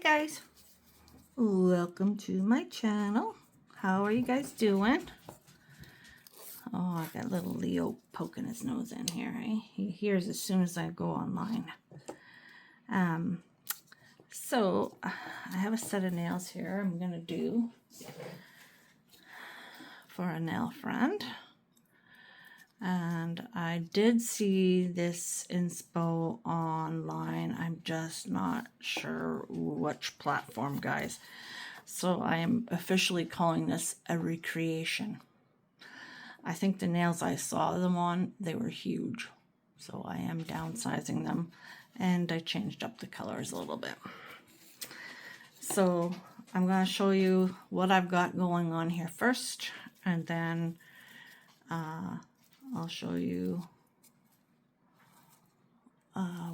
guys, welcome to my channel. How are you guys doing? Oh, I got little Leo poking his nose in here. Eh? He hears as soon as I go online. So I have a set of nails here I'm gonna do for a nail friend. And I did see this inspo online. I'm just not sure which platform, guys. So I am officially calling this a recreation. I think the nails I saw them on, they were huge. So I am downsizing them and I changed up the colors a little bit. So I'm going to show you what I've got going on here first, and then I'll show you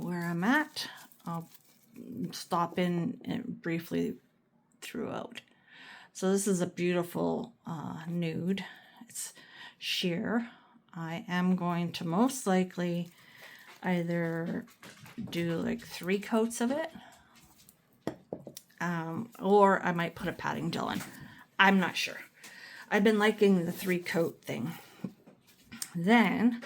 where I'm at. I'll stop in briefly throughout. So this is a beautiful nude. It's sheer. I am going to most likely either do like 3 coats of it, or I might put a patting gel in. I'm not sure. I've been liking the 3-coat thing. Then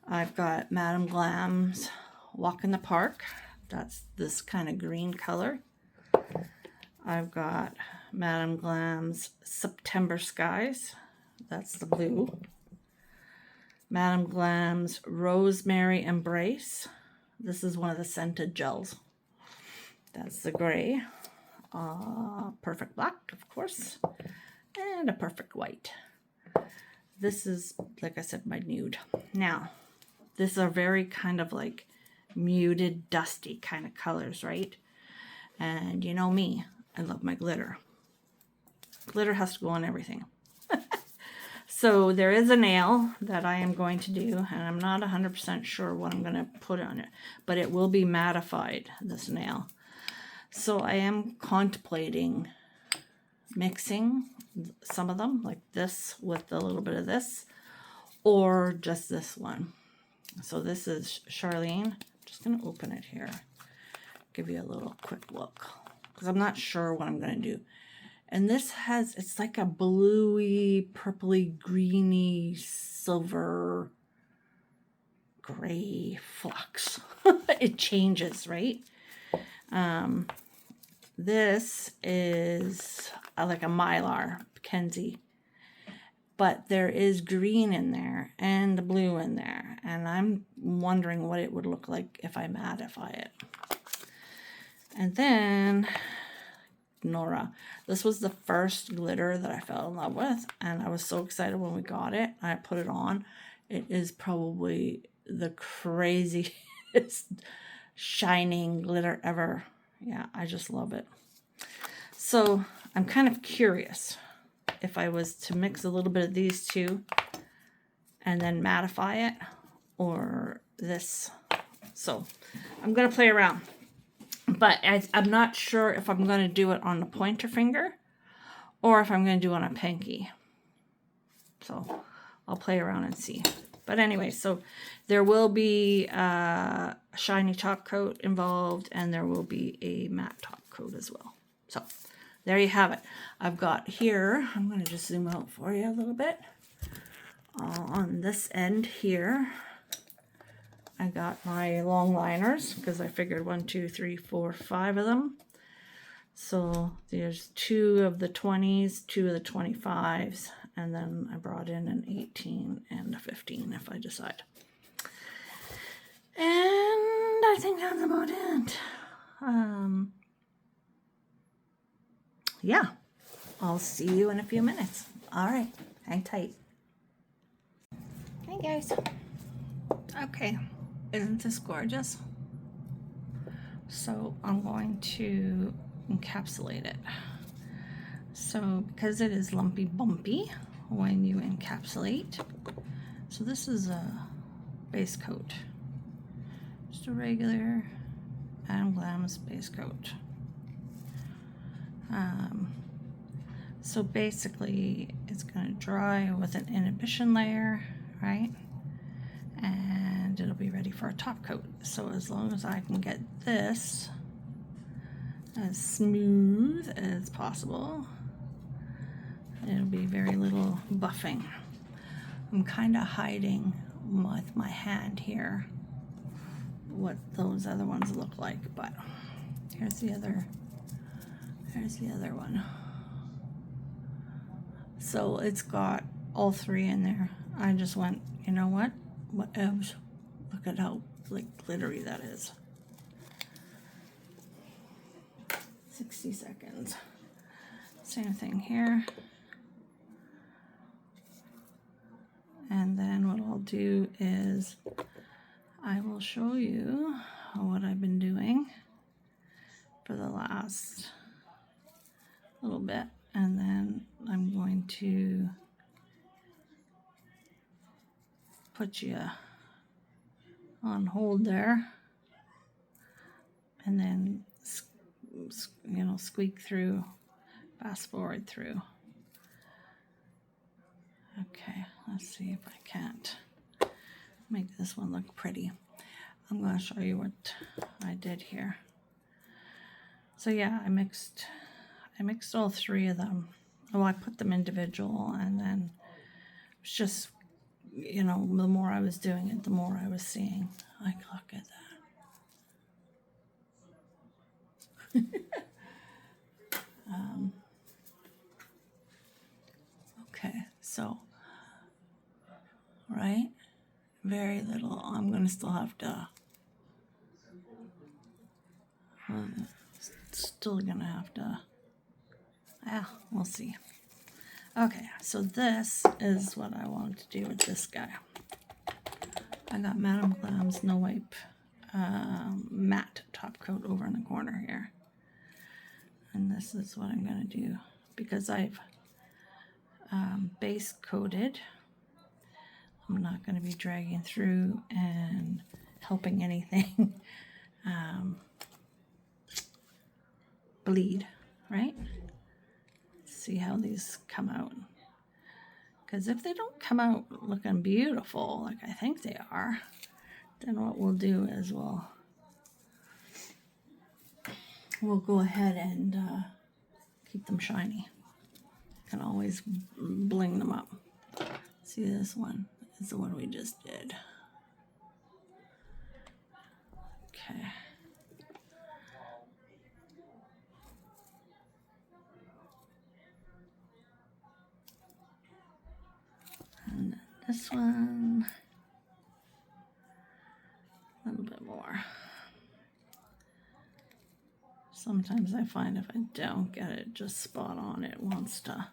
I've got Madam Glam's Walk in the Park. That's this kind of green color. I've got Madam Glam's September Skies. That's the blue. Madam Glam's Rosemary Embrace. This is one of the scented gels. That's the gray. Perfect black, of course. And a perfect white. This is, like I said, my nude. Now, these are very kind of like muted, dusty kind of colors, right? And you know me, I love my glitter. Glitter has to go on everything. So there is a nail that I am going to do, and I'm not 100% sure what I'm going to put on it, but it will be mattified, this nail. So I am contemplating mixing some of them, like this with a little bit of this, or just this one. So this is Charlene. Just going to open it here, give you a little quick look, because I'm not sure what I'm going to do. And this has, it's like a bluey, purpley, greeny, silver, gray flux. It changes, right? This is like a Mylar Kenzie, but there is green in there and the blue in there, and I'm wondering what it would look like if I mattify it. And then Nora. This was the first glitter that I fell in love with, and I was so excited when we got it. I put it on. It is probably the craziest shining glitter ever. Yeah, I just love it. So I'm kind of curious if I was to mix a little bit of these two and then mattify it, or this. So I'm going to play around. But I'm not sure if I'm going to do it on the pointer finger or if I'm going to do it on a pinky. So I'll play around and see. But anyway, so there will be a shiny top coat involved, and there will be a matte top coat as well. So there you have it. I've got here, I'm going to just zoom out for you a little bit. On this end here, I got my long liners, because I figured 1, 2, 3, 4, 5 of them. So there's 2 of the 20s, 2 of the 25s, and then I brought in an 18 and a 15 if I decide. And I think that's about it. Yeah, I'll see you in a few minutes. All right, hang tight. Hey guys. Okay. Isn't this gorgeous? So I'm going to encapsulate it. So because it is lumpy bumpy when you encapsulate, so this is a base coat. Just a regular Madam Glam's base coat. So basically it's going to dry with an inhibition layer, right? And it'll be ready for a top coat. So as long as I can get this as smooth as possible. It'll be very little buffing. I'm kind of hiding with my hand here what those other ones look like, but here's the other one. So it's got all three in there. I just went, you know what? Whatevs. Look at how like glittery that is. 60 seconds. Same thing here. And then what I'll do is I will show you what I've been doing for the last little bit, and then I'm going to put you on hold there, and then squeak through, fast forward through. Okay, let's see if I can't make this one look pretty. I'm going to show you what I did here. So yeah, I mixed all three of them. Well, I put them individual, and then it's just, you know, the more I was doing it, the more I was seeing. Like, look at that. Okay, so, right, very little. I'm going to still have to, we'll see. Okay, so this is what I wanted to do with this guy. I got Madam Glam's No Wipe matte top coat over in the corner here. And this is what I'm going to do, because I've base coated. I'm not going to be dragging through and helping anything bleed, right? See how these come out. Because if they don't come out looking beautiful, like I think they are, then what we'll do is we'll go ahead and keep them shiny. Can always bling them up. See, this one is the one we just did. Okay. And then this one, a little bit more. Sometimes I find if I don't get it just spot on, it wants to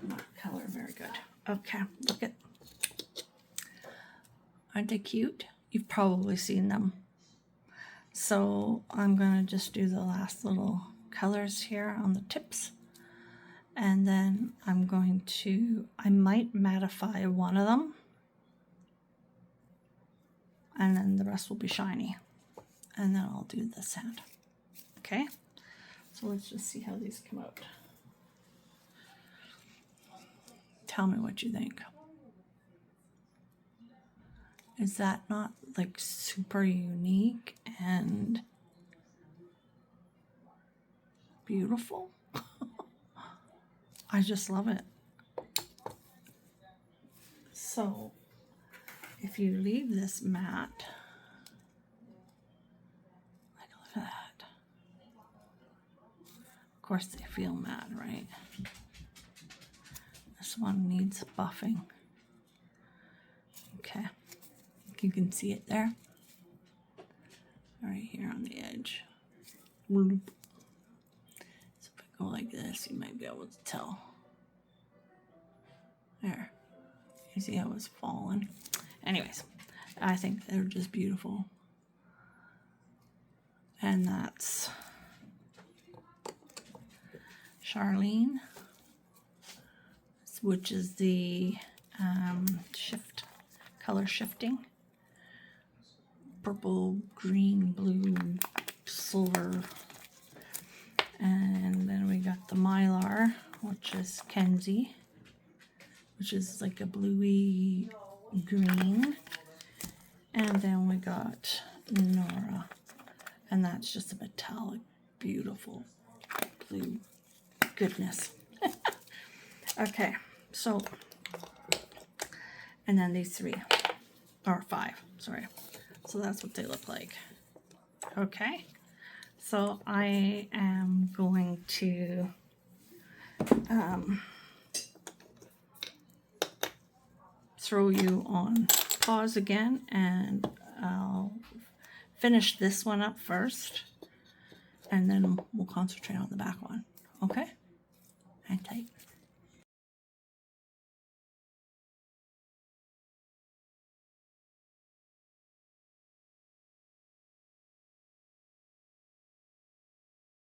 not color very good. Okay, look at, aren't they cute? You've probably seen them. So I'm gonna just do the last little colors here on the tips. And then I'm going to, I might mattify one of them, and then the rest will be shiny. And then I'll do this hand. Okay, so let's just see how these come out. Tell me what you think. Is that not like super unique and beautiful? I just love it. So if you leave this matte, like look at that. Of course they feel matte, right? This one needs buffing. Okay, you can see it there. Right here on the edge. So if I go like this, you might be able to tell. There. You see how it's falling? Anyways, I think they're just beautiful. And that's Charlene, which is the color shifting. Purple, green, blue, silver. And then we got the Mylar, which is Kenzie, which is like a bluey green. And then we got Nora, And that's just a metallic, beautiful blue goodness. Okay, so, and then these 3, or 5, sorry. So that's what they look like. Okay, so I am going to throw you on pause again, and I'll finish this one up first, and then we'll concentrate on the back one. Okay? Hang tight.